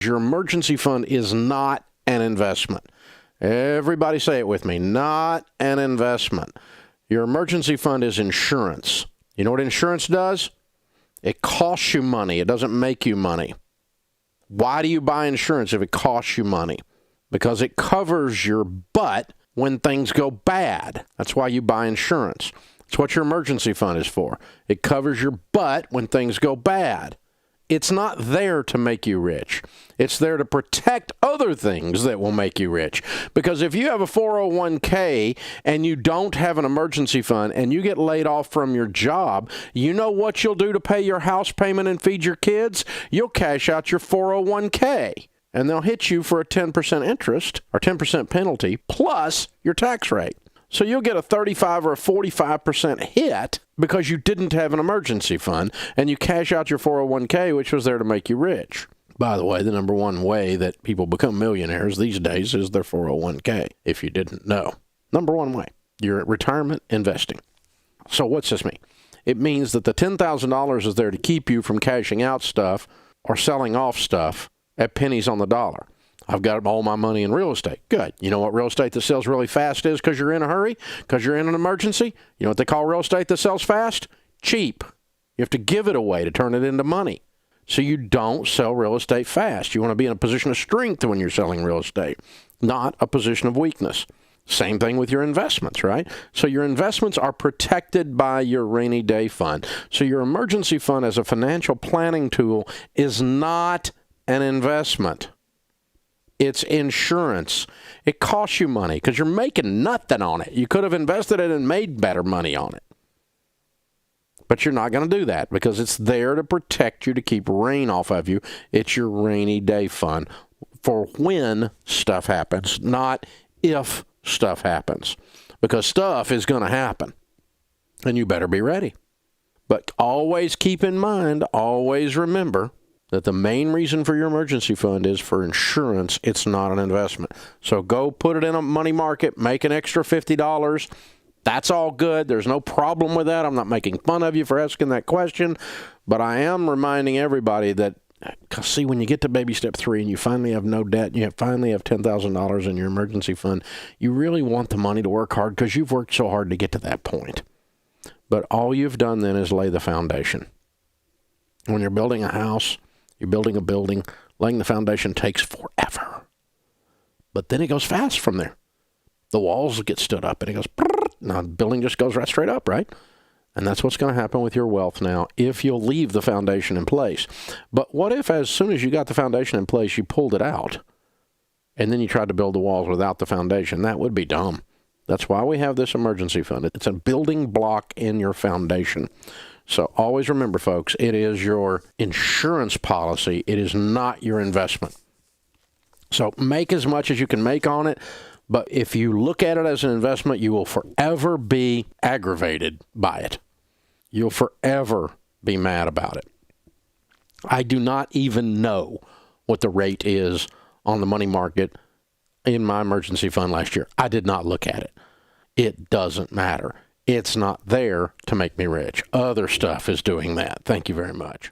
Your emergency fund is not an investment. Everybody say it with me. Not an investment. Your emergency fund is insurance. You know what insurance does? It costs you money. It doesn't make you money. Why do you buy insurance if it costs you money? Because it covers your butt when things go bad. That's why you buy insurance. That's what your emergency fund is for. It covers your butt when things go bad. It's not there to make you rich. It's there to protect other things that will make you rich. Because if you have a 401k and you don't have an emergency fund and you get laid off from your job, you know what you'll do to pay your house payment and feed your kids? You'll cash out your 401k. And they'll hit you for a 10% interest or 10% penalty plus your tax rate. So you'll get a 35 or a 45% hit because you didn't have an emergency fund and you cash out your 401k, which was there to make you rich. By the way, the number one way that people become millionaires these days is their 401k, if you didn't know. Number one way, your retirement investing. So what's this mean? It means that the $10,000 is there to keep you from cashing out stuff or selling off stuff at pennies on the dollar. I've got all my money in real estate. Good. You know what real estate that sells really fast is because you're in a hurry? Because you're in an emergency? You know what they call real estate that sells fast? Cheap. You have to give it away to turn it into money. So you don't sell real estate fast. You want to be in a position of strength when you're selling real estate, not a position of weakness. Same thing with your investments, right? So your investments are protected by your rainy day fund. So your emergency fund as a financial planning tool is not an investment. It's insurance. It costs you money because you're making nothing on it. You could have invested it and made better money on it. But you're not going to do that because it's there to protect you, to keep rain off of you. It's your rainy day fund for when stuff happens, not if stuff happens. Because stuff is going to happen, and you better be ready. But always keep in mind, always remember, that the main reason for your emergency fund is for insurance. It's not an investment. So go put it in a money market, make an extra $50. That's all good. There's no problem with that. I'm not making fun of you for asking that question, but I am reminding everybody that, because see, when you get to baby step 3 and you finally have no debt, you finally have $10,000 in your emergency fund, you really want the money to work hard because you've worked so hard to get to that point. But all you've done then is lay the foundation. When you're building a house, you're building a building, laying the foundation takes forever. But then it goes fast from there. The walls get stood up and it goes, now the building just goes right straight up, right? And that's what's going to happen with your wealth now if you'll leave the foundation in place. But what if as soon as you got the foundation in place, you pulled it out and then you tried to build the walls without the foundation? That would be dumb. That's why we have this emergency fund. It's a building block in your foundation. So always remember, folks, it is your insurance policy. It is not your investment. So make as much as you can make on it. But if you look at it as an investment, you will forever be aggravated by it. You'll forever be mad about it. I do not even know what the rate is on the money market in my emergency fund last year. I did not look at it. It doesn't matter. It's not there to make me rich. Other stuff is doing that. Thank you very much.